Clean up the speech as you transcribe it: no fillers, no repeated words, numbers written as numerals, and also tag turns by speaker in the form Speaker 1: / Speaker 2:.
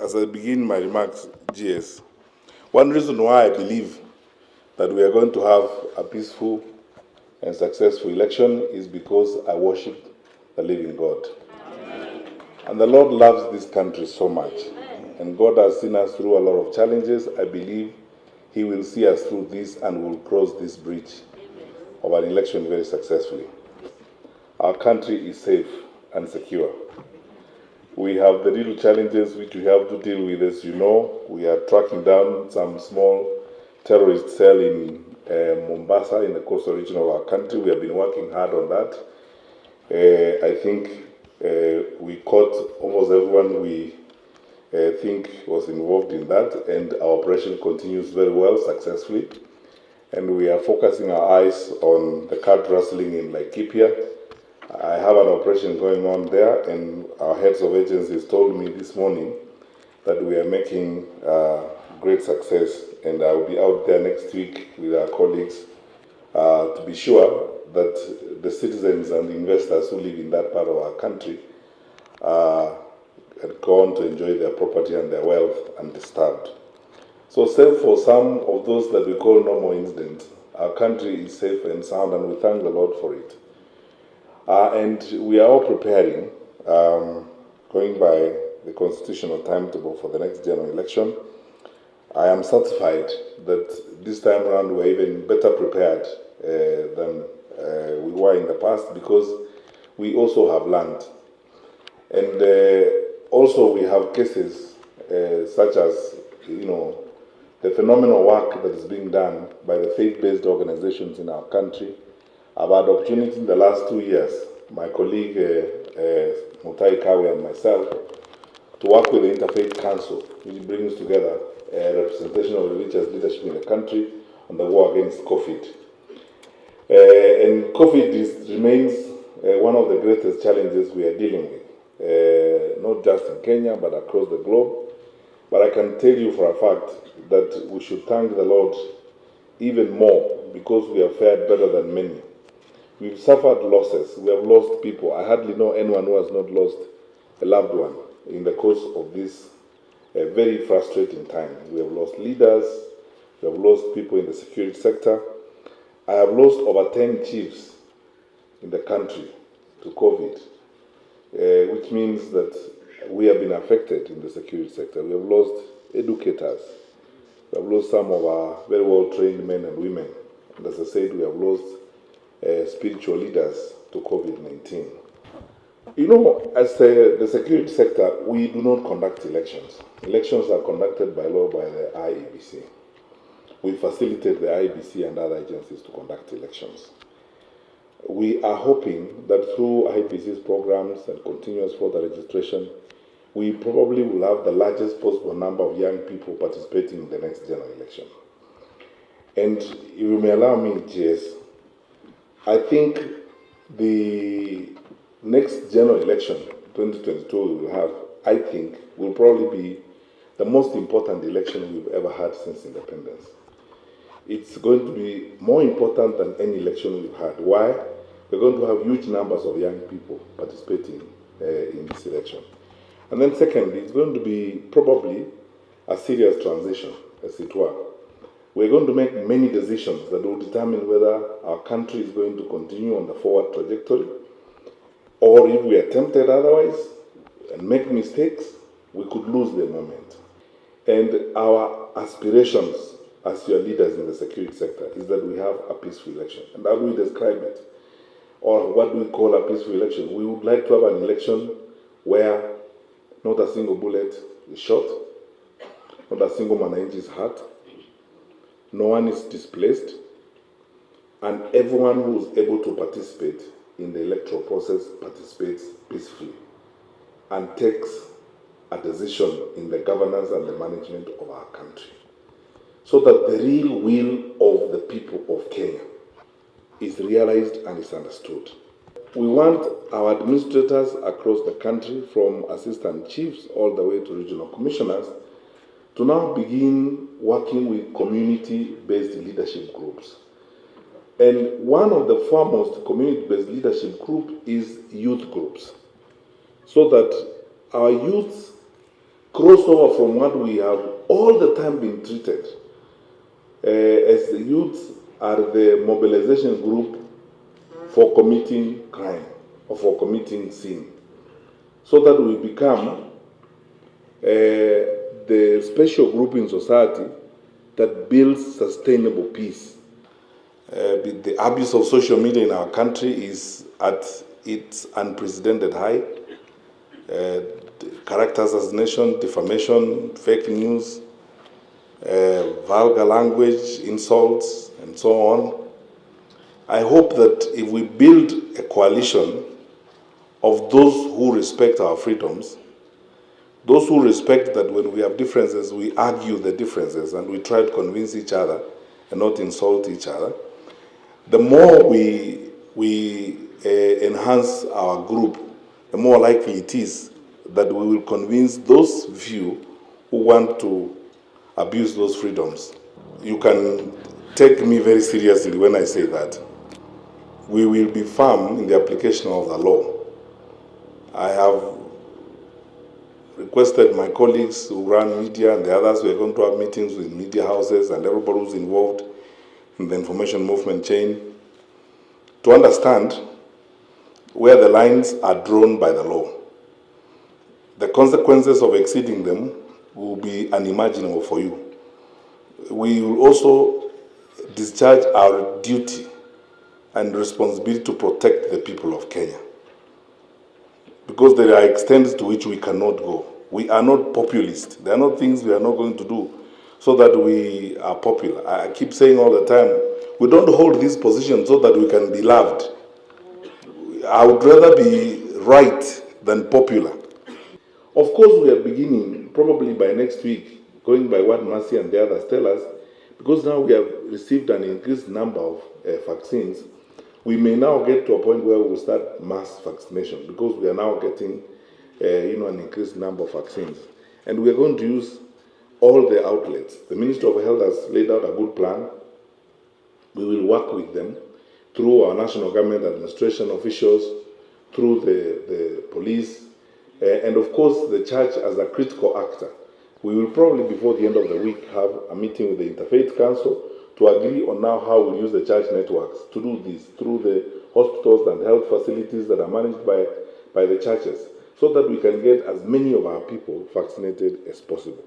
Speaker 1: As I begin my remarks, GS, one reason why I believe that we are going to have a peaceful and successful election is because I worship the living God. Amen. And the Lord loves this country so much. Amen. And God has seen us through a lot of challenges. I believe He will see us through this and will cross this bridge of an election very successfully. Our country is safe and secure. We have the little challenges which we have to deal with. As you know, we are tracking down some small terrorist cell in Mombasa, in the coastal region of our country. We have been working hard on that. I think we caught almost everyone we think was involved in that, and our operation continues very well, successfully. And we are focusing our eyes on the card rustling in Laikipia. I have an operation going on there, and our heads of agencies told me this morning that we are making great success, and I will be out there next week with our colleagues to be sure that the citizens and the investors who live in that part of our country can go on to enjoy their property and their wealth undisturbed. So, save for some of those that we call normal incidents, our country is safe and sound, and we thank the Lord for it. And we are all preparing, going by the constitutional timetable for the next general election. I am certified that this time around we're even better prepared than we were in the past, because we also have learned. And also we have cases such as, the phenomenal work that is being done by the faith-based organizations in our country. I've had opportunity in the last 2 years, my colleague Matiang'i and myself, to work with the Interfaith Council, which brings together a representation of religious leadership in the country on the war against COVID. And COVID remains one of the greatest challenges we are dealing with, not just in Kenya, but across the globe. But I can tell you for a fact that we should thank the Lord even more, because we have fared better than many. We've suffered losses. We have lost people. I hardly know anyone who has not lost a loved one in the course of this very frustrating time. We have lost leaders. We have lost people in the security sector. I have lost over 10 chiefs in the country to COVID, which means that we have been affected in the security sector. We have lost educators. We have lost some of our very well-trained men and women. And as I said, we have lost spiritual leaders to COVID-19. As the security sector, we do not conduct elections. Elections are conducted by law by the IEBC. We facilitate the IEBC and other agencies to conduct elections. We are hoping that through IEBC's programs and continuous further registration, we probably will have the largest possible number of young people participating in the next general election. And if you may allow me, GS, I think the next general election, 2022, we will have, I think, will probably be the most important election we've ever had since independence. It's going to be more important than any election we've had. Why? We're going to have huge numbers of young people participating in this election. And then secondly, it's going to be probably a serious transition, as it were. We're going to make many decisions that will determine whether our country is going to continue on the forward trajectory, or if we are tempted otherwise and make mistakes, we could lose the moment. And our aspirations as your leaders in the security sector is that we have a peaceful election. And how do we describe it? Or what do we call a peaceful election? We would like to have an election where not a single bullet is shot, not a single Mwananchi is hurt, no one is displaced, and everyone who is able to participate in the electoral process participates peacefully and takes a decision in the governance and the management of our country, so that the real will of the people of Kenya is realized and is understood. We want our administrators across the country, from assistant chiefs all the way to regional commissioners, to now begin working with community-based leadership groups. And one of the foremost community-based leadership group is youth groups, so that our youths crossover from what we have all the time been treated as the youths are the mobilization group for committing crime or for committing sin, so that we become the special group in society that builds sustainable peace. The abuse of social media in our country is at its unprecedented high. Character assassination, defamation, fake news, vulgar language, insults, and so on. I hope that if we build a coalition of those who respect our freedoms, those who respect that when we have differences, we argue the differences and we try to convince each other and not insult each other, the more we enhance our group, the more likely it is that we will convince those few who want to abuse those freedoms. You can take me very seriously when I say that. We will be firm in the application of the law. I have requested my colleagues who run media and the others, we are going to have meetings with media houses and everybody who's involved in the information movement chain to understand where the lines are drawn by the law. The consequences of exceeding them will be unimaginable for you. We will also discharge our duty and responsibility to protect the people of Kenya, because there are extents to which we cannot go. We are not populist. There are not things we are not going to do so that we are popular. I keep saying all the time, we don't hold these positions so that we can be loved. I would rather be right than popular. Of course, we are beginning, probably by next week, going by what Mercy and the others tell us, because now we have received an increased number of vaccines. We may now get to a point where we will start mass vaccination, because we are now getting an increased number of vaccines. And we are going to use all the outlets. The Ministry of Health has laid out a good plan. We will work with them through our national government administration officials, through the police, and of course the church as a critical actor. We will probably before the end of the week have a meeting with the Interfaith Council to agree on now how we'll use the church networks to do this through the hospitals and health facilities that are managed by the churches, so that we can get as many of our people vaccinated as possible.